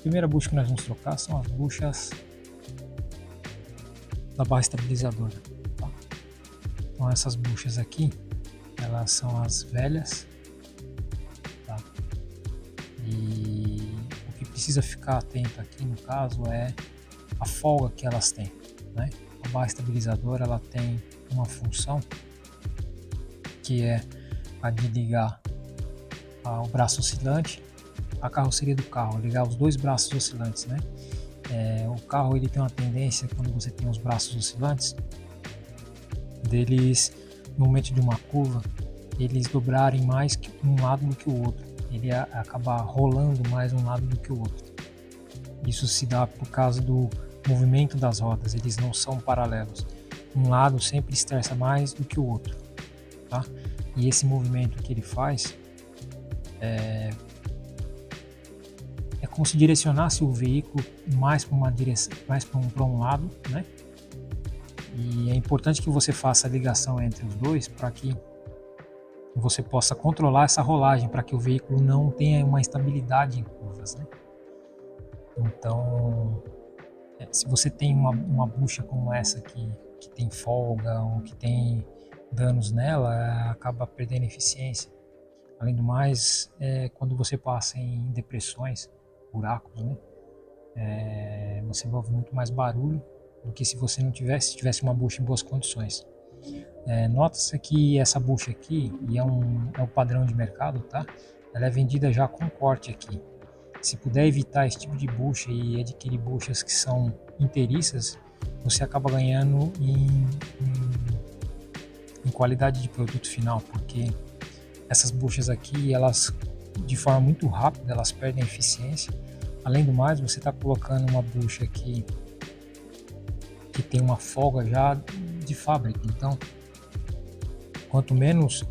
primeira bucha que nós vamos trocar são as buchas da barra estabilizadora, tá? Então essas buchas aqui, elas são as velhas, tá? E o que precisa ficar atento aqui no caso é a folga que elas têm, né? A barra estabilizadora ela tem uma função que é a de ligar o braço oscilante à carroceria do carro, ligar os dois braços oscilantes, né? O carro ele tem uma tendência, quando você tem os braços oscilantes, deles no momento de uma curva, eles dobrarem mais que um lado do que o outro, ele acaba rolando mais um lado do que o outro. Isso se dá por causa do movimento das rodas, eles não são paralelos, um lado sempre estressa mais do que o outro, tá? E esse movimento que ele faz é como se direcionasse o veículo mais para uma direção, mais para um lado, né? E é importante que você faça a ligação entre os dois para que você possa controlar essa rolagem, para que o veículo não tenha uma instabilidade em curvas, né? Então, se você tem uma bucha como essa aqui, que tem folga ou que tem danos nela, acaba perdendo eficiência. Além do mais, quando você passa em depressões, buracos, né? Você vai ouvir muito mais barulho do que se você não tivesse uma bucha em boas condições. Nota-se que essa bucha aqui, e é o padrão de mercado, tá? Ela é vendida já com corte aqui. Se puder evitar esse tipo de bucha e adquirir buchas que são inteiriças, você acaba ganhando em qualidade de produto final, porque essas buchas aqui, elas de forma muito rápida, elas perdem eficiência. Além do mais, você está colocando uma bucha aqui que tem uma folga já de fábrica, então quanto menos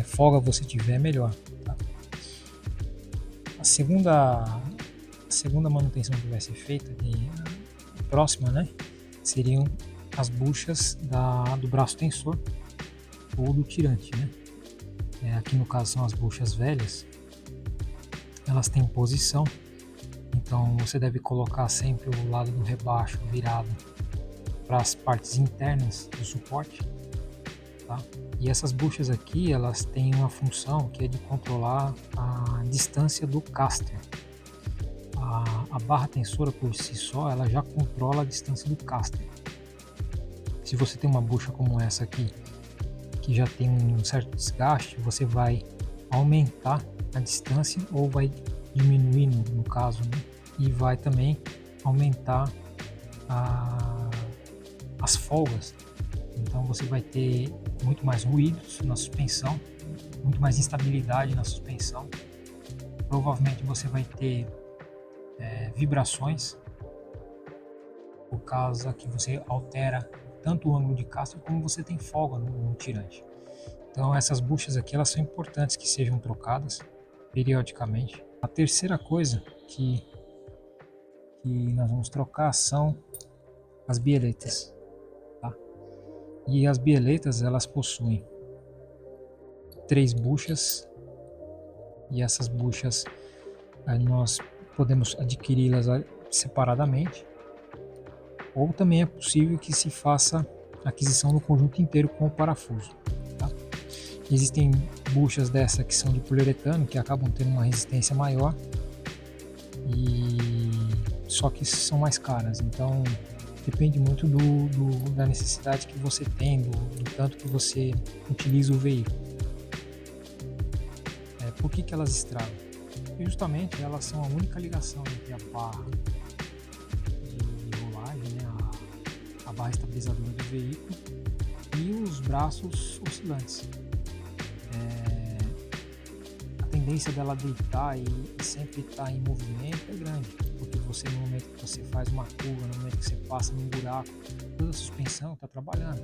folga você tiver, melhor, tá? A segunda manutenção que vai ser feita, próxima, né, seriam as buchas do braço tensor ou do tirante, né? Aqui no caso são as buchas velhas, elas têm posição, então você deve colocar sempre o lado do rebaixo virado para as partes internas do suporte, tá? E essas buchas aqui, elas têm uma função que é de controlar a distância do caster. A barra tensora por si só, ela já controla a distância do caster. Se você tem uma bucha como essa aqui, que já tem um certo desgaste, você vai aumentar a distância ou vai diminuir no caso, né? E vai também aumentar as folgas. Então você vai ter muito mais ruídos na suspensão, muito mais instabilidade na suspensão. Provavelmente você vai ter vibrações, por causa que você altera tanto o ângulo de caster como você tem folga no tirante. Então essas buchas aqui, elas são importantes que sejam trocadas periodicamente. A terceira coisa que nós vamos trocar são as bieletas, tá? E as bieletas, elas possuem 3 buchas, e essas buchas nós podemos adquiri-las separadamente, ou também é possível que se faça a aquisição do conjunto inteiro com o parafuso, tá? Existem buchas dessa que são de poliuretano, que acabam tendo uma resistência maior, só que são mais caras, então depende muito da necessidade que você tem, do tanto que você utiliza o veículo. Por que elas estragam? E justamente elas são a única ligação entre a barra de rolagem, né, a barra estabilizadora do veículo, e os braços oscilantes. A tendência dela deitar e sempre estar em movimento é grande, porque você, no momento que você faz uma curva, no momento que você passa num buraco, toda a suspensão está trabalhando.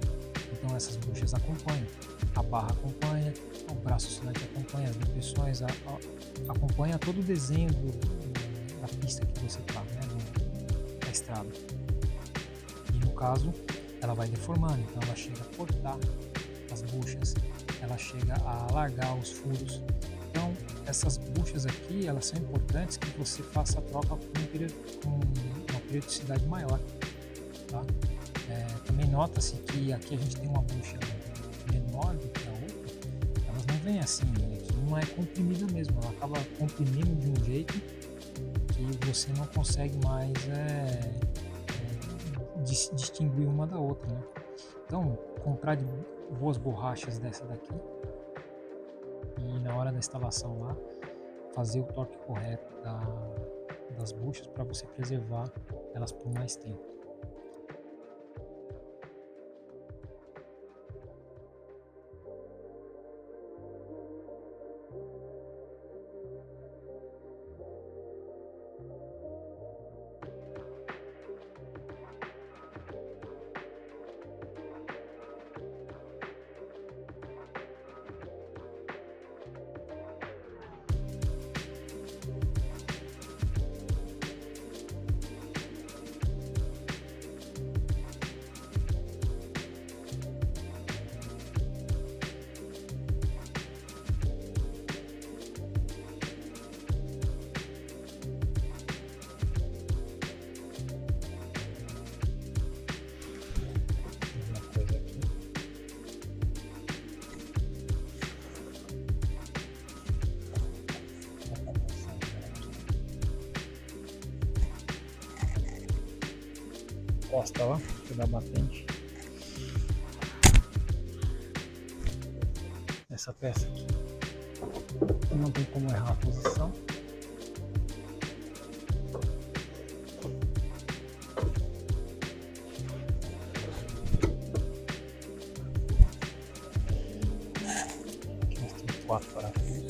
Então essas buchas acompanham, a barra acompanha, o braço oscilante acompanha, as depressões acompanha todo o desenho da pista que você está, né, da estrada. E no caso, ela vai deformando, então ela chega a cortar as buchas, ela chega a alargar os furos. Então essas buchas aqui, elas são importantes que você faça a troca com uma periodicidade maior, tá? Também nota-se que aqui a gente tem uma bucha menor do que a outra, elas não vêm assim, aqui uma é comprimida mesmo, ela acaba comprimindo de um jeito que você não consegue mais distinguir uma da outra, né? Então, comprar de boas borrachas dessa daqui e na hora da instalação lá, fazer o torque correto das buchas para você preservar elas por mais tempo. Encosta lá, da batente. Essa peça aqui não tem como errar a posição. Aqui nós temos 4 parafusos.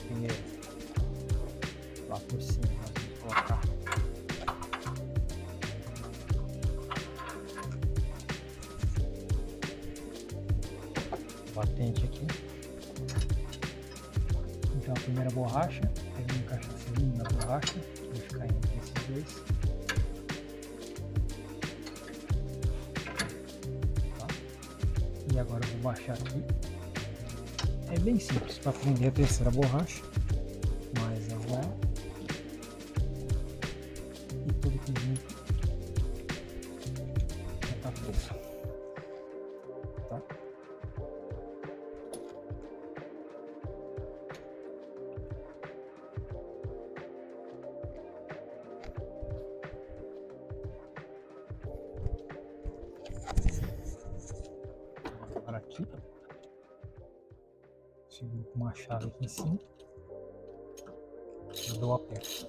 Primeiro, lá por cima, nós vamos colocar batente aqui. Então a primeira borracha, aí vamos encaixar a segunda borracha, que vai ficar entre esses dois. Tá? E agora eu vou baixar aqui. É bem simples para prender a terceira borracha, mais a vó e todo o conjunto já está preso. Tá? Agora aqui. Seguro com uma chave aqui em cima, eu dou o aperto.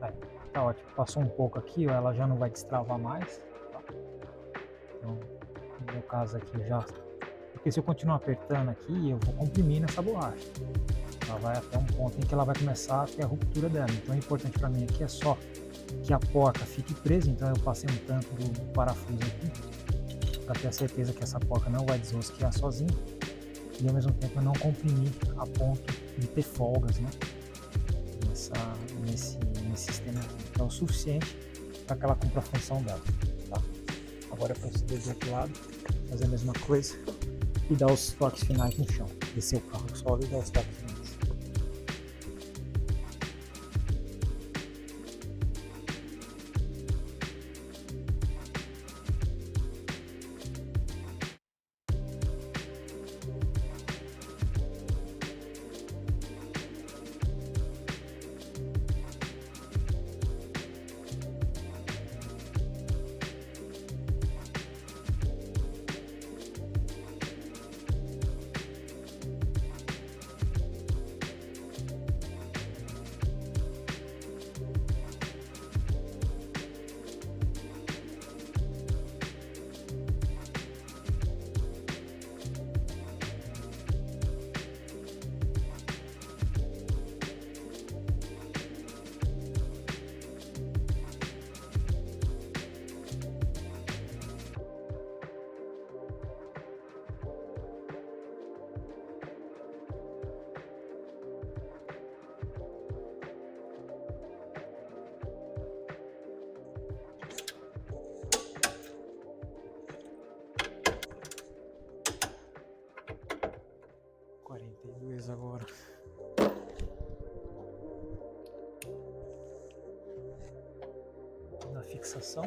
Aí, tá ótimo. Passou um pouco aqui, ó, ela já não vai destravar mais. Tá? Então, no meu caso aqui já... Porque se eu continuar apertando aqui, eu vou comprimir nessa borracha. Ela vai até um ponto em que ela vai começar a ter a ruptura dela. Então, o importante para mim aqui é só que a porca fique presa. Então, eu passei um tanto do parafuso aqui para ter a certeza que essa porca não vai desrosquear sozinha. E ao mesmo tempo eu não comprimir a ponto de ter folgas, né? Nesse sistema aqui. Então, é o suficiente para que ela cumpra a função dela. Tá? Agora eu proceder do outro lado, fazer a mesma coisa e dar os toques finais no chão. Descer o carro solo e dar os toques finais. Agora na fixação.